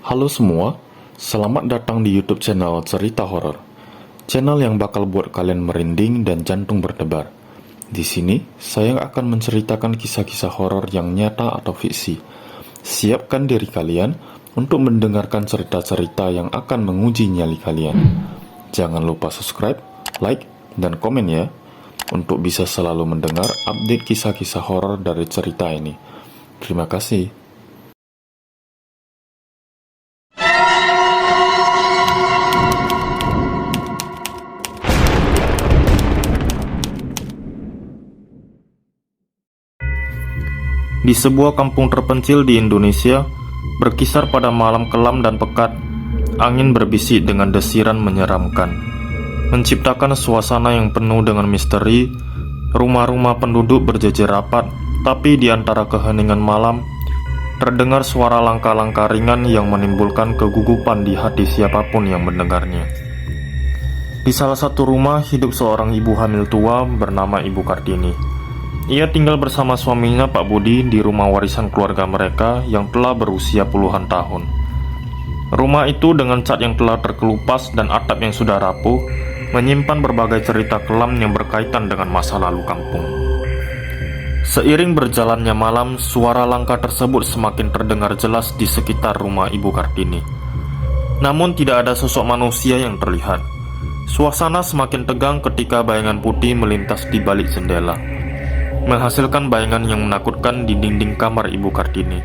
Halo semua, selamat datang di YouTube channel Cerita Horor. Channel yang bakal buat kalian merinding dan jantung berdebar. Di sini, saya akan menceritakan kisah-kisah horor yang nyata atau fiksi. Siapkan diri kalian untuk mendengarkan cerita-cerita yang akan menguji nyali kalian. Jangan lupa subscribe, like, dan komen ya, untuk bisa selalu mendengar update kisah-kisah horor dari cerita ini. Terima kasih. Di sebuah kampung terpencil di Indonesia, berkisar pada malam kelam dan pekat, angin berbisik dengan desiran menyeramkan, menciptakan suasana yang penuh dengan misteri. Rumah-rumah penduduk berjejer rapat, tapi di antara keheningan malam, terdengar suara langkah-langkah ringan yang menimbulkan kegugupan di hati siapapun yang mendengarnya. Di salah satu rumah hidup seorang ibu hamil tua bernama Ibu Kartini. Ia tinggal bersama suaminya Pak Budi di rumah warisan keluarga mereka yang telah berusia puluhan tahun. Rumah itu dengan cat yang telah terkelupas dan atap yang sudah rapuh, menyimpan berbagai cerita kelam yang berkaitan dengan masa lalu kampung. Seiring berjalannya malam, suara langkah tersebut semakin terdengar jelas di sekitar rumah Ibu Kartini. Namun tidak ada sosok manusia yang terlihat. Suasana semakin tegang ketika bayangan putih melintas di balik jendela, menghasilkan bayangan yang menakutkan di dinding kamar Ibu Kartini.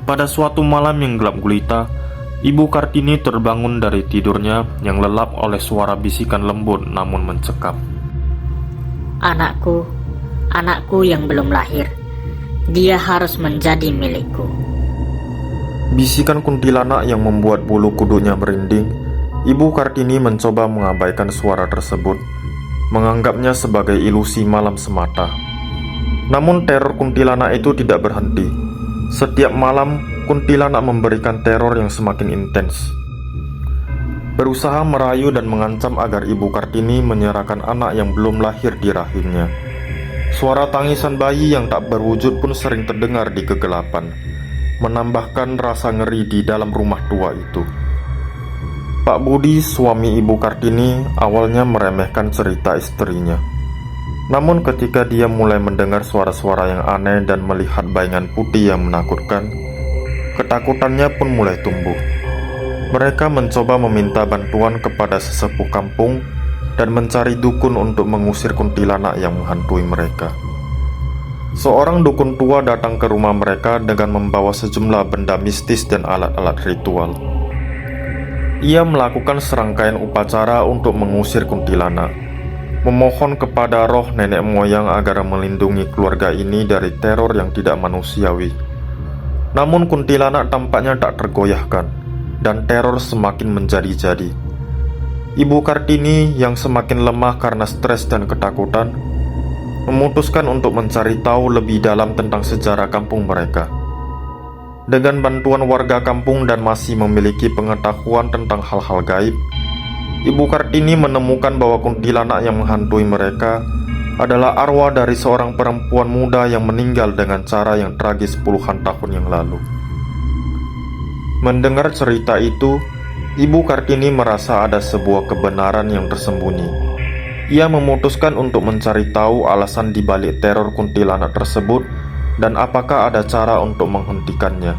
Pada suatu malam yang gelap gulita, Ibu Kartini terbangun dari tidurnya yang lelap oleh suara bisikan lembut namun mencekam. Anakku, anakku yang belum lahir, dia harus menjadi milikku. Bisikan kuntilanak yang membuat bulu kuduknya merinding. Ibu Kartini mencoba mengabaikan suara tersebut, menganggapnya sebagai ilusi malam semata. Namun teror kuntilanak itu tidak berhenti. Setiap malam, kuntilanak memberikan teror yang semakin intens, berusaha merayu dan mengancam agar Ibu Kartini menyerahkan anak yang belum lahir di rahimnya. Suara tangisan bayi yang tak berwujud pun sering terdengar di kegelapan, menambahkan rasa ngeri di dalam rumah tua itu. Pak Budi, suami Ibu Kartini, awalnya meremehkan cerita istrinya. Namun ketika dia mulai mendengar suara-suara yang aneh dan melihat bayangan putih yang menakutkan, ketakutannya pun mulai tumbuh. Mereka mencoba meminta bantuan kepada sesepuh kampung dan mencari dukun untuk mengusir kuntilanak yang menghantui mereka. Seorang dukun tua datang ke rumah mereka dengan membawa sejumlah benda mistis dan alat-alat ritual. Ia melakukan serangkaian upacara untuk mengusir kuntilanak, memohon kepada roh nenek moyang agar melindungi keluarga ini dari teror yang tidak manusiawi. Namun kuntilanak tampaknya tak tergoyahkan, dan teror semakin menjadi-jadi. Ibu Kartini yang semakin lemah karena stres dan ketakutan, memutuskan untuk mencari tahu lebih dalam tentang sejarah kampung mereka. Dengan bantuan warga kampung dan masih memiliki pengetahuan tentang hal-hal gaib, Ibu Kartini menemukan bahwa kuntilanak yang menghantui mereka adalah arwah dari seorang perempuan muda yang meninggal dengan cara yang tragis puluhan tahun yang lalu. Mendengar cerita itu, Ibu Kartini merasa ada sebuah kebenaran yang tersembunyi. Ia memutuskan untuk mencari tahu alasan dibalik teror kuntilanak tersebut dan apakah ada cara untuk menghentikannya.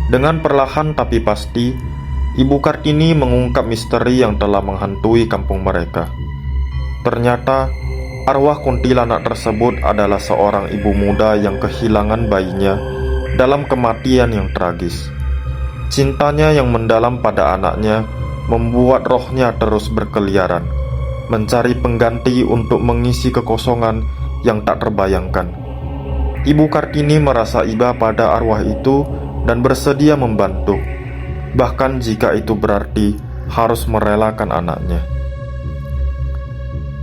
Dengan perlahan tapi pasti, Ibu Kartini mengungkap misteri yang telah menghantui kampung mereka. Ternyata, arwah kuntilanak tersebut adalah seorang ibu muda yang kehilangan bayinya dalam kematian yang tragis. Cintanya yang mendalam pada anaknya membuat rohnya terus berkeliaran, mencari pengganti untuk mengisi kekosongan yang tak terbayangkan. Ibu Kartini merasa iba pada arwah itu dan bersedia membantu, bahkan jika itu berarti harus merelakan anaknya.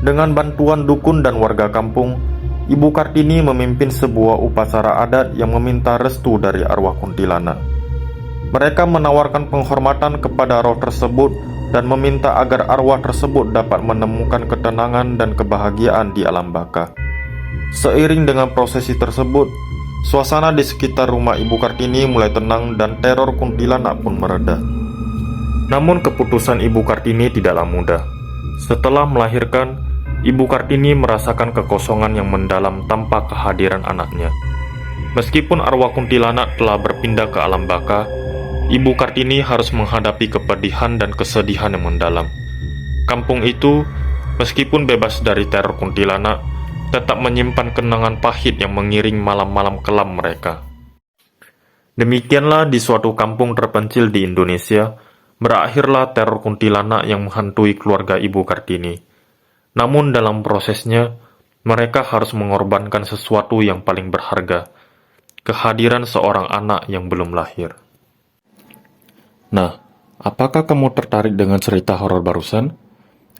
Dengan bantuan dukun dan warga kampung, Ibu Kartini memimpin sebuah upacara adat yang meminta restu dari arwah kuntilanak. Mereka menawarkan penghormatan kepada roh tersebut dan meminta agar arwah tersebut dapat menemukan ketenangan dan kebahagiaan di alam baka. Seiring dengan prosesi tersebut, Suasana di sekitar rumah Ibu Kartini mulai tenang dan teror kuntilanak pun mereda. Namun keputusan Ibu Kartini tidaklah mudah. Setelah melahirkan, Ibu Kartini merasakan kekosongan yang mendalam tanpa kehadiran anaknya. Meskipun arwah kuntilanak telah berpindah ke alam baka, Ibu Kartini harus menghadapi kepedihan dan kesedihan yang mendalam. Kampung itu, meskipun bebas dari teror kuntilanak, tetap menyimpan kenangan pahit yang mengiring malam-malam kelam mereka. Demikianlah di suatu kampung terpencil di Indonesia, berakhirlah teror kuntilanak yang menghantui keluarga Ibu Kartini. Namun dalam prosesnya, mereka harus mengorbankan sesuatu yang paling berharga, kehadiran seorang anak yang belum lahir. Nah, apakah kamu tertarik dengan cerita horor barusan?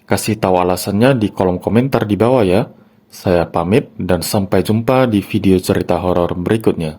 Kasih tahu alasannya di kolom komentar di bawah ya. Saya pamit dan sampai jumpa di video cerita horor berikutnya.